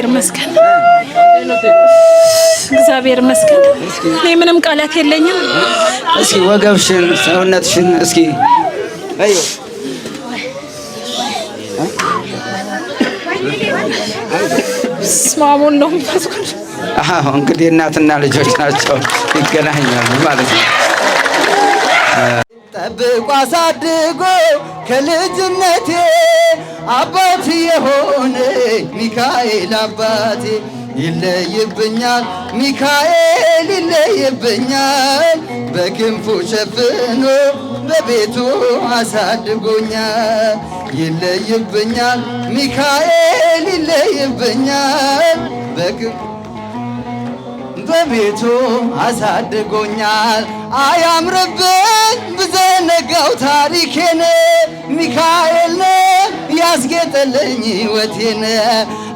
ይመስገን እግዚአብሔር ይመስገን። እኔ ምንም ቃላት የለኝም። እስኪ ወገብሽን ሰውነትሽን እስኪ አዩ ስማሙን ነው መስኩት። እንግዲህ እናትና ልጆች ናቸው ይገናኛሉ ማለት ነው። ጠብቆ አሳድጎ ከልጅነቴ አባት የሆነ ሚካኤል አባቴ ይለይብኛል ሚካኤል ይለይብኛል በክንፉ ሸፍኖ በቤቱ አሳድጎኛል ይለይብኛል ሚካኤል ይለይብኛል በቤቱ አሳድጎኛል አያምርብኝ ብዘነጋው ታሪኬን ሚካኤል ነው ያስጌጠልኝ ሕይወቴን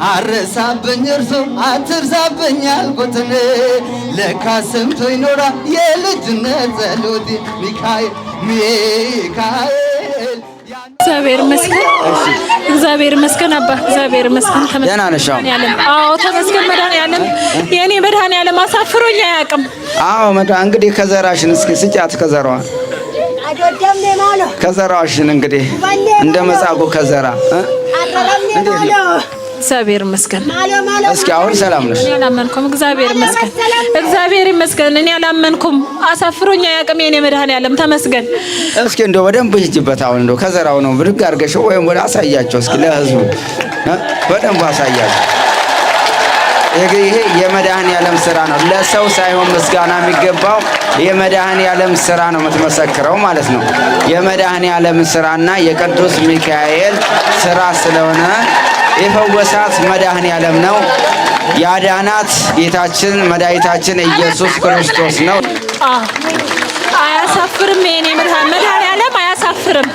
አረሳብኝ እርሱ አትርሳብኝ አልኩትን ለካ ሰምቶ ይኖራል የልጅነት ጸሎቴ ሚካኤል እግዚአብሔር ይመስገን እግዚአብሔር ይመስገን አባ እግዚአብሔር ይመስገን ተመስገን ያለም አዎ ተመስገን መድኃኒዓለም የኔ መድኃኒዓለም አሳፍሮኝ አያውቅም። አዎ እንግዲህ ከዘራሽን እስኪ ስጫት ከዘራሽን እንግዲህ እንደ መጻጉ ከዘራ እግዚአብሔር ይመስገን። እስኪ አሁን ሰላም ነሽ? እኔ አላመንኩም። እግዚአብሔር ይመስገን እግዚአብሔር ይመስገን። እኔ አላመንኩም። አሳፍሮኝ አያውቅም የኔ መድኃኒዓለም ተመስገን። እስኪ እንደው በደንብ ሂጂበት። አሁን እንደው ከዘራው ነው ብድግ አድርገሽው ወይም ወደ አሳያቸው እስኪ ለህዝቡ በደንብ አሳያቸው። ይሄ የመድኃኒዓለም ስራ ነው። ለሰው ሳይሆን ምስጋና የሚገባው የመድኃኒዓለም ስራ ነው የምትመሰክረው ማለት ነው። የመድኃኒዓለም ስራና የቅዱስ ሚካኤል ስራ ስለሆነ የፈወሳት መድኃኒዓለም ነው። ያዳናት ጌታችን መድኃኒታችን ኢየሱስ ክርስቶስ ነው። አያሳፍርም የኔ መድኃኒዓለም አያሳፍርም።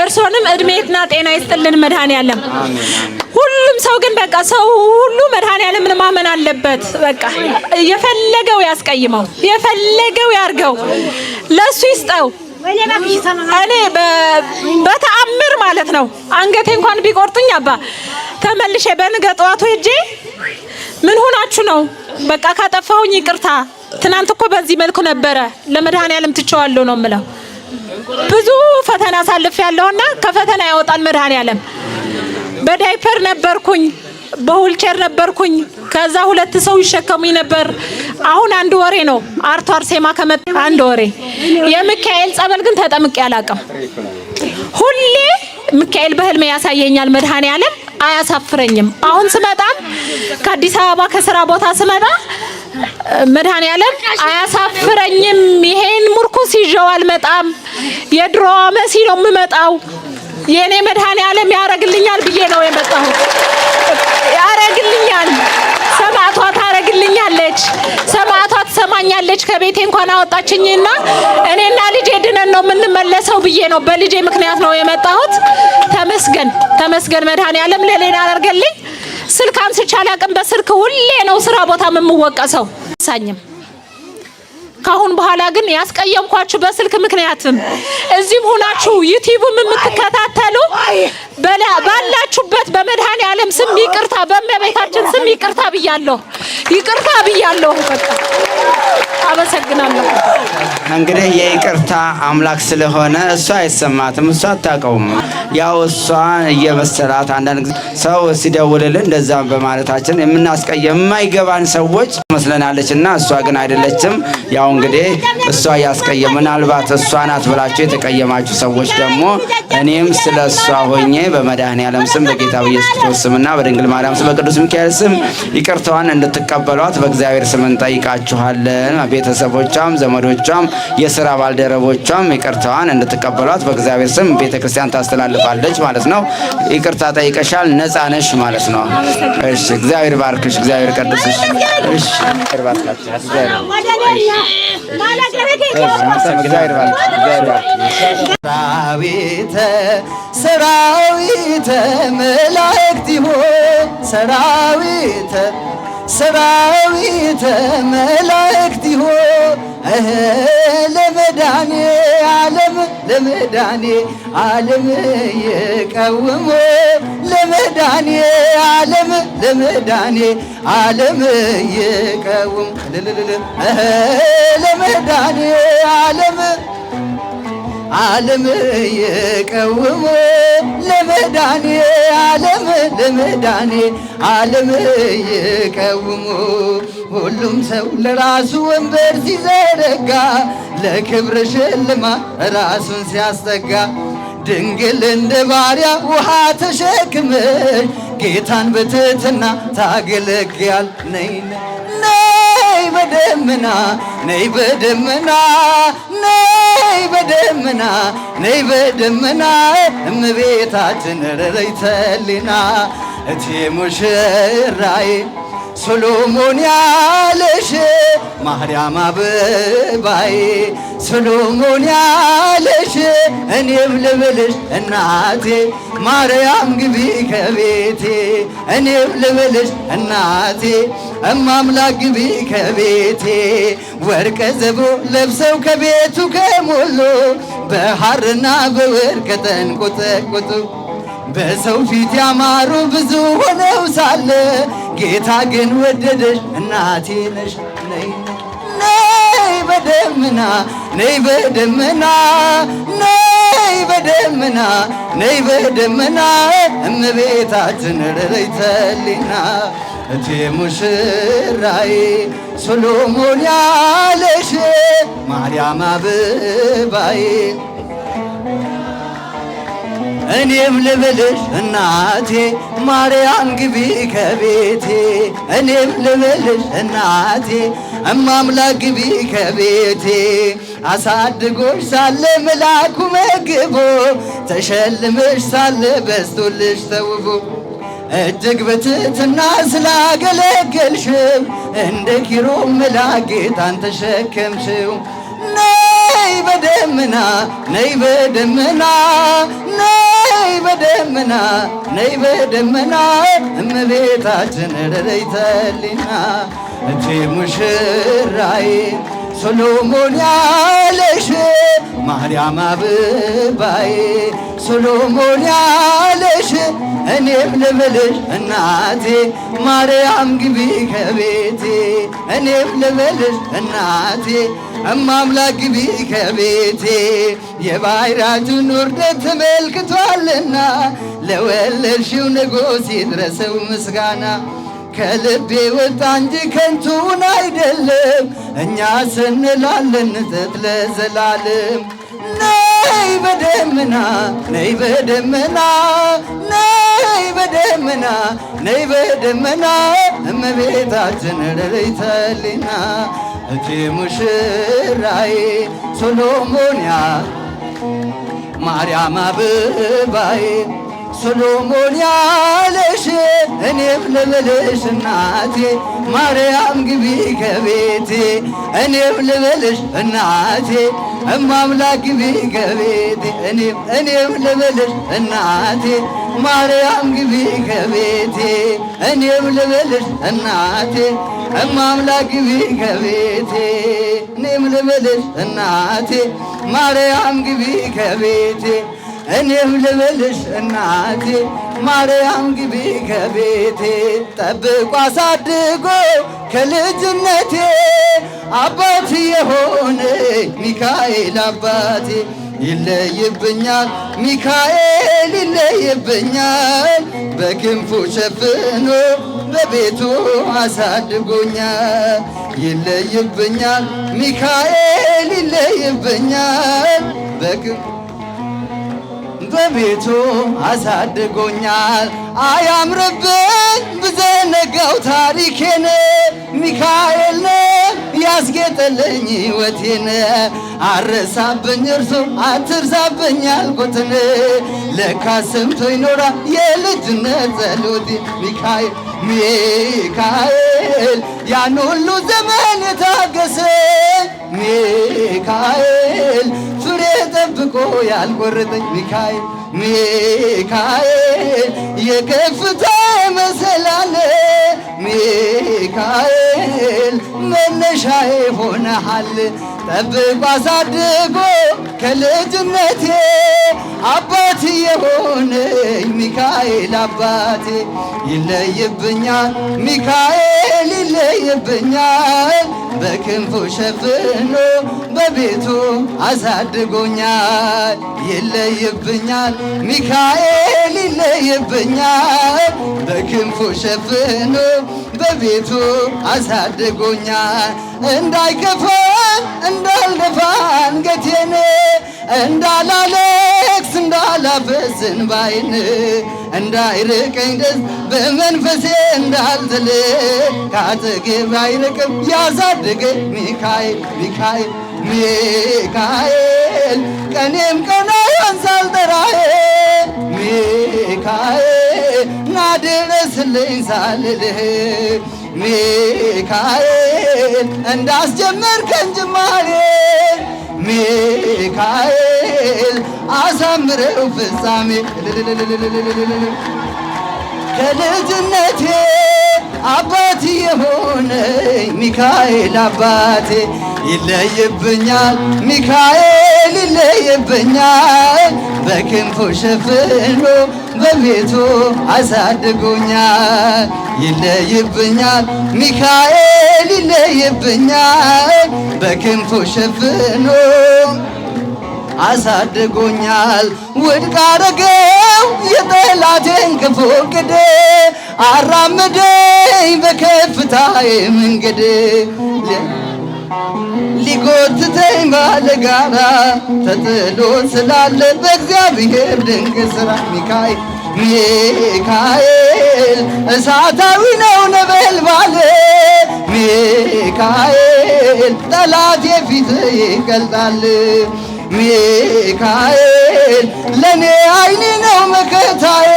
እርሶንም እድሜና ጤና ይስጥልን መድኃኒዓለም። ሁሉም ሰው ግን በቃ ሰው ሁሉ መድኃኒዓለምን ማመን አለበት። በቃ የፈለገው ያስቀይመው የፈለገው ያርገው ለሱ ይስጠው። እኔ በተአምር ማለት ነው አንገቴ እንኳን ቢቆርጡኝ አባ ተመልሼ በንገጧቱ ሄጄ ምን ሆናችሁ ነው በቃ ካጠፋሁኝ ይቅርታ ትናንት እኮ በዚህ መልኩ ነበረ ለመድኃኒዓለም ትቼዋለሁ ነው የምለው። ብዙ ፈተና አሳልፌያለሁና ከፈተና ያወጣል መድኃኒዓለም። በዳይፐር ነበርኩኝ በሁልቸር ነበርኩኝ። ከዛ ሁለት ሰው ይሸከሙኝ ነበር። አሁን አንድ ወሬ ነው አርቶ አርሴማ ከመጣ አንድ ወሬ። የሚካኤል ጸበል ግን ተጠምቄ አላውቅም። ሁሌ ሚካኤል በህልሜ ያሳየኛል መድኃኒዓለም አያሳፍረኝም። አሁን ስመጣም ከአዲስ አበባ ከስራ ቦታ ስመጣ መድኃኒዓለም አያሳፍረኝም። ይሄን ሙርኩስ ይዤው አልመጣም። የድሮ መሲ ነው የምመጣው። የኔ መድኃኒዓለም ያረግልኛል ብዬ ነው የመጣሁት። ያረግልኛል ሰማዕቷ ታረግልኛለች። ሰማዕቷ ትሰማኛለች። ከቤቴ እንኳን አወጣችኝና እኔና ልጄ ድነን ነው የምንመለሰው ብዬ ነው በልጄ ምክንያት ነው የመጣሁት። ተመስገን መድኃኒዓለም ለሌላ አደርገልኝ። ስልክ አንስቼ አላውቅም። በስልክ ሁሌ ነው ስራ ቦታ የምወቀሰው ሳኝም ካሁን በኋላ ግን ያስቀየምኳችሁ በስልክ ምክንያትም እዚህም ሆናችሁ ዩቲዩብም የምትከታተሉ ባላችሁበት በመድኃኒዓለም ስም ይቅርታ በእመቤታችን ስም ይቅርታ ብያለሁ። በቃ አመሰግናለሁ። እንግዲህ የይቅርታ አምላክ ስለሆነ እሷ አይሰማትም፣ እሷ አታውቀውም። ያው እሷ እየመሰላት አንዳንድ ጊዜ ሰው ሲደውልልን እንደዛ በማለታችን የምናስቀየም የማይገባን ሰዎች መስለናለችና እሷ ግን አይደለችም። ያው እንግዲህ እሷ ያስቀየም ምናልባት እሷ ናት ብላችሁ የተቀየማችሁ ሰዎች ደግሞ እኔም ስለ እሷ ሆኜ በመድኃኒዓለም ስም በጌታ በኢየሱስ ክርስቶስ ስምና በድንግል ማርያም ስም በቅዱስ ሚካኤል ስም ይቅርታዋን እንድትቀበሏት በእግዚአብሔር ስም እንጠይቃችኋለን። ቤተሰቦቿም ዘመዶቿም የሥራ ባልደረቦቿም ይቅርታዋን እንድትቀበሏት በእግዚአብሔር ስም ቤተክርስቲያን ታስተላልፋለች ማለት ነው። ይቅርታ ጠይቀሻል፣ ነፃ ነሽ ማለት ነው። እሺ፣ እግዚአብሔር ባርክሽ፣ እግዚአብሔር ቀድስሽ። እሺ፣ ሰራዊተ መላእክት ሆይ ሰራዊተ ሰራዊተ መላእክቲሁ ለመድኃኔ ዓለም ይቀውሙ ለመድኃኔ ዓለም ይቀውሙ ለመድኃኔ ዓለም ይቀውሙ ለመድኃኔ ዓለም ይቀውሙ። ሁሉም ሰው ለራሱ ወንበር ሲዘረጋ ለክብር ሽልማት ራሱን ሲያስጠጋ ድንግል እንደ ባሪያ ውሃ ተሸክመሽ ጌታን በትሕትና ታገለግያል። ነይ በደመና ነይ በደመና ነይ በደመና ነይ በደመና እመቤታችን ረረይተ ሕሊና እቴ ሙሽራዬ ሶሎሞን ያለሽ ማርያም አበባዬ ሶሎሞን ያለሽ እኔም ልበልሽ እናቴ ማርያም ግቢ ከቤቴ እኔም ልበልሽ እናቴ እማምላክ ግቢ ከቤቴ ወርቀ ዘቦ ለብሰው ከቤቱ ከሞሉ በሐርና በወርቅ ተንቆጠቆጡ በሰው ፊት ያማሩ ብዙ ሆነው ሳለ ጌታ ግን ወደደሽ እናቴ ነሽ። ነይ በደመና ነይ በደመና ነይ በደመና ነይ በደመና እመቤታችን ረረይተ ሕሊና እቴ ሙሽራዬ ሶሎሞን ያለሽ ማርያም አበባዬ እኔም ልበልሽ እናቴ ማርያም ግቢ ከቤቴ እኔም ልበልሽ እናቴ እማምላክ ግቢ ከቤቴ አሳድጎሽ ሳለ መልአኩ መግቦ ተሸልመሽ ሳለ በስቶልሽ ተውቦ እጅግ በትሕትና ስላገለገልሽው እንደ ኪሩብ መልአክ ጌታን ተሸከምሽው። ነይ በደመና ነይ በደመና ነይ በደመና ነይ በደመና እመቤታችን ረረይተ ሕሊና እቴ ሙሽራዬ ሶሎሞን ያለሽ ማርያም አበባዬ ሶሎሞን ያለሽ እኔም ልበልሽ እናቴ ማርያም ግቢ ከቤቴ እኔም ልበልሽ እናቴ እማምላክ ግቢ ከቤቴ የባሕራቱን ውርደት ተመልክቷልና ለወለድሽው ንጉሥ ይድረሰው ምስጋና ከልቤ ወጣ እንጂ ከንቱን አይደለም እኛ ስንላለን ንጠት ለዘላለም። ነይ በደመና ነይ በደመና ነይ በደመና ነይ በደመና እመቤታችን ረረይተ ሕሊና እቴ ሙሽራዬ ሶሎሞን ማርያም አበባዬ ሶሎሞን ያለሽ እኔም ልበልሽ እናቴ ማርያም ግቢ ከቤቴ እኔም ልበልሽ እናቴ እማምላክ ግቢ ከቤቴ እኔም ልበልሽ እናቴ ማርያም ግቢ ከቤቴ እኔም ልበልሽ እናቴ እማምላክ ግቢ ከቤቴ እኔም ልበልሽ እናቴ ማርያም ግቢ ከቤቴ እኔም ልበልሽ እናቴ ማርያም ግቢ ከቤቴ ጠብቆ አሳድጎ ከልጅነቴ አባት የሆነ ሚካኤል አባቴ ይለይብኛል ሚካኤል ይለይብኛል በክንፉ ሸፍኖ በቤቱ አሳድጎኛል ይለይብኛል ሚካኤል ይለይብኛል በቤቱ አሳድጎኛል አያምርብኝ ብዘነጋው ታሪኬን ሚካኤል ያስጌጠልኝ ሕይወቴን አረሳብኝ እርሱ አትርሳብኝ ያልኩትን ለካ ሰምቶ ይኖራል የልጅነት ጸሎቴ ሚካኤል ያን ሁሉ ዘመን የታገሰ ሚካኤል ፍሬ ጠብቆ ያልቆረጠኝ ሚካኤል የከፍታ መሰላል ሚካኤል ሚካኤል መነሻዬ ሆነሃል ጠብቆ አሳድጎ ከልጅነቴ አባት የሆነኝ ሚካኤል አባቴ ይለይብኛል ሚካኤል ይለይብኛል በክንፉ ሸፍኖ በቤቱ አሳድጎኛል ይለይብኛል ሚካኤል ይለይብኛል በክንፉ ሸፍኖ በቤቱ አሳድጎኛል እንዳይከፋኝ እንዳልደፋ አንገቴን እንዳላለቅስ እንዳላፈስ እንባዬን እንዳይርቀኝ ደስ በመንፈሴ እንዳልጥል ከአጠገቤ አይርቅም ያሳደገኝ ሚካኤል ሚካኤል ሚካኤል ቀኔም ቀና ያንሳል ጠራዬ ሚካኤል ናድረስልኝ ሳልልህ ሚካኤል እንዳስጀመርከኝ ጅማሬ ሚካኤል አሳምረው ፍጻሜ ከልጅነቴ አባት የሆነኝ ሚካኤል አባቴ ይለይብኛል ሚካኤል ይለይብኛል በክንፉ ሸፍኖ በቤቱ አሳድጎኛል ይለይብኛል ሚካኤል ይለይብኛል በክንፉ ሸፍኖ አሳድጎኛል ውድቅ አረገው የጠላቴን ክፉ ዕቅድ አራመደኝ በከፍታዬ መንገድ ሊጎትተኝ ባለጋራ ተጥሎ ስላለ በእግዚአብሔር ድንቅ ሥራ ሚካኤል ሚካኤል እሳታዊ ነው ነበልባል ሚካኤል ጠላቴ ፊት ይቀልጣል ሚካኤል ለኔ አይኔ ነው መከታዬ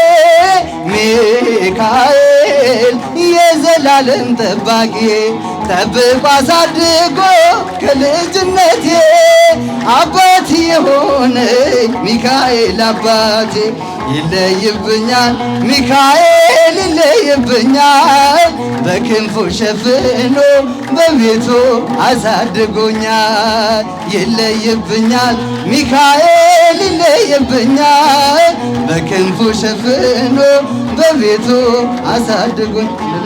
ሚካኤል የዘላለም ጠባቂ ጠብቆ አሳድጎ ከልጅነቴ አባት የሆነኝ ሚካኤል አባቴ ይለይብኛል ሚካኤል ይለይብኛል በክንፉ ሸፍኖ በቤቱ አሳድጎኛል ይለይብኛል ሚካኤል ይለይብኛል በክንፉ ሸፍኖ በቤቱ አሳድጎኛል